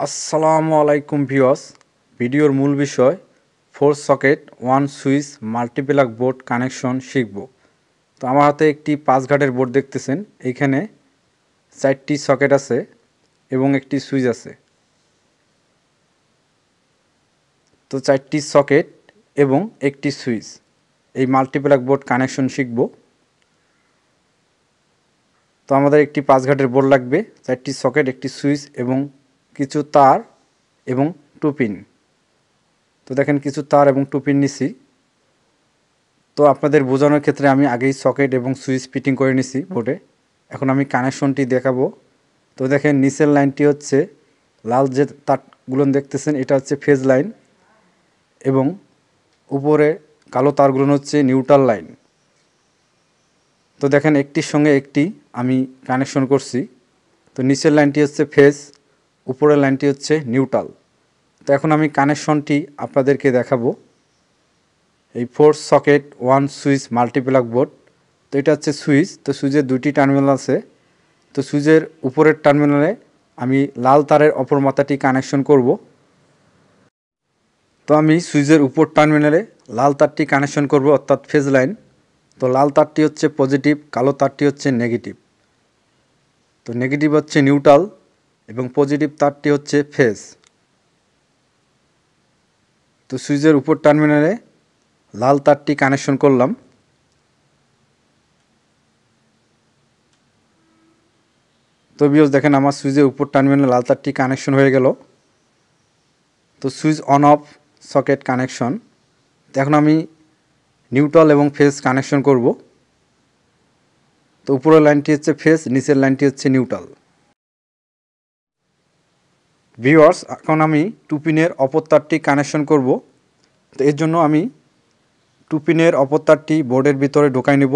আসসালামু আলাইকুম ভিউয়ার্স। ভিডিওর মূল বিষয় 4 socket 1 switch multiplug board connection শিখব। তো আমার হাতে একটি 5 ঘাটের বোর্ড দেখতেছেন। এইখানে 4টি সকেট আছে এবং একটি সুইচ আছে। তো 4টি সকেট এবং একটি সুইচ এই মাল্টিপ্লাগ বোর্ড কানেকশন শিখব। তো আমাদের একটি 5 ঘাটের বোর্ড লাগবে, 4টি সকেট, একটি সুইচ এবং কিছু তার এবং 2 পিন। তো দেখেন কিছু তার এবং 2 পিন নিছি। তো আপনাদের বোঝানোর ক্ষেত্রে আমি আগেই সকেট এবং সুইচ ফিটিং করে নিছি বোর্ডে। এখন আমি কানেকশনটি দেখাবো। তো দেখেন নিচের লাইনটি হচ্ছে লাল যে তারগুলো দেখতেছেন, এটা হচ্ছে ফেজ লাইন এবং উপরে কালো তারগুলো হচ্ছে নিউট্রাল লাইন। তো দেখেন একটির সঙ্গে একটি আমি কানেকশন করছি। তো নিচের লাইনটি হচ্ছে ফেজ, উপরের লাইনটি হচ্ছে নিউট্রাল। তো এখন আমি কানেকশনটি আপনাদেরকে দেখাবো। এই 4 সকেট 1 সুইচ মাল্টিপ্লাগ বোর্ড। তো এটা হচ্ছে সুইচ। তো সুইচের 2টি টার্মিনাল আছে। তো সুইচের উপরের টার্মিনালে আমি লাল তারের অপর মাথাটি কানেকশন করব। তো আমি সুইচের উপর টার্মিনালে লাল তারটি কানেকশন করব, অর্থাৎ ফেজ লাইন। তো লাল তারটি হচ্ছে পজিটিভ, কালো তারটি হচ্ছে নেগেটিভ। তো নেগেটিভ হচ্ছে নিউট্রাল এবং পজিটিভ তারটি হচ্ছে ফেজ। তো সুইচের উপর টার্মিনালে লাল তারটি কানেকশন করলাম। তো ভিউয়ার্স দেখেন আমার সুইচের উপর টার্মিনালে লাল তারটি কানেকশন হয়ে গেল। তো switch on of socket connection. তো এখন আমি নিউট্রাল এবং ফেজ কানেকশন করব। তো উপরের লাইনটি হচ্ছে ফেজ, নিচের লাইনটি হচ্ছে নিউট্রাল। ভিউয়ার্স এখন আমি 2 পিনের অপর তারটি কানেকশন করব। তো এর জন্য আমি 2 পিনের অপর তারটি বোর্ডের ভিতরে ঢোকাই নেব।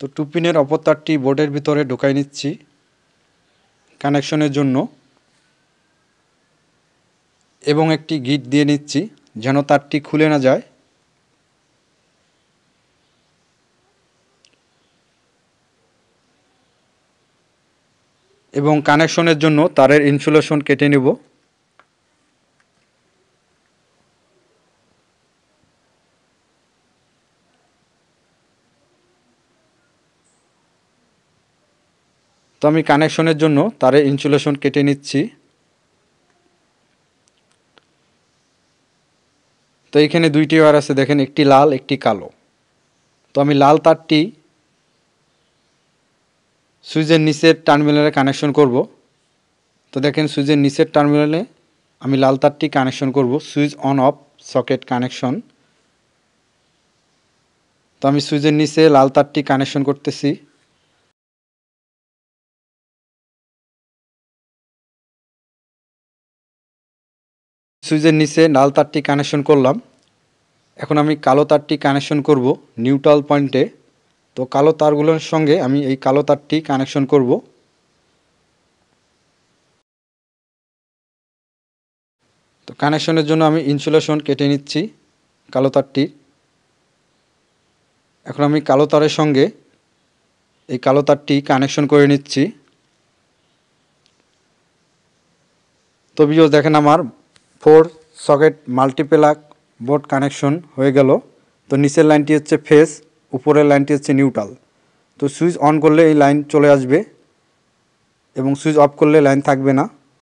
তো 2 পিনের অপর তারটি বোর্ডের ভিতরে ঢোকাই নিচ্ছি কানেকশনের জন্য এবং একটি গিট দিয়ে নিচ্ছি যেন তারটি খুলে না যায়। এবং কানেকশনের জন্য তারের ইনসুলেশন কেটে নেব। তো আমি কানেকশনের জন্য তারের ইনসুলেশন কেটে নিচ্ছি। তো এখানে 2টি ওয়্যার আছে, দেখেন একটি লাল একটি কালো। তো আমি লাল তারটি সুইচের নিচের টার্মিনালে কানেকশন করব। তো দেখেন সুইচের নিচের টার্মিনালে আমি লাল তারটি কানেকশন করব। Switch on of socket connection. তো আমি সুইচের নিচে লাল তারটি কানেকশন করতেছি। সুইচের নিচে লাল তারটি কানেকশন করলাম। এখন আমি কালো তারটি কানেকশন করব নিউট্রাল পয়েন্টে। তো কালো তারগুলোর সঙ্গে আমি এই কালো তারটি কানেকশন করব। তো কানেকশনের জন্য আমি ইনসুলেশন কেটে নিচ্ছি কালো তারটি। এখন আমি কালো তারের সঙ্গে এই কালো তারটি কানেকশন করে নিচ্ছি। তো ভিউয়ার্স দেখেন আমার 4 সকেট মাল্টিপ্লাগ বোর্ড কানেকশন হয়ে গেল। তো নিচের লাইনটি হচ্ছে ফেজ, উপরের লাইনটি হচ্ছে নিউট্রাল। তো সুইচ অন করলে এই লাইন চলে আসবে এবং সুইচ অফ করলে লাইন থাকবে না।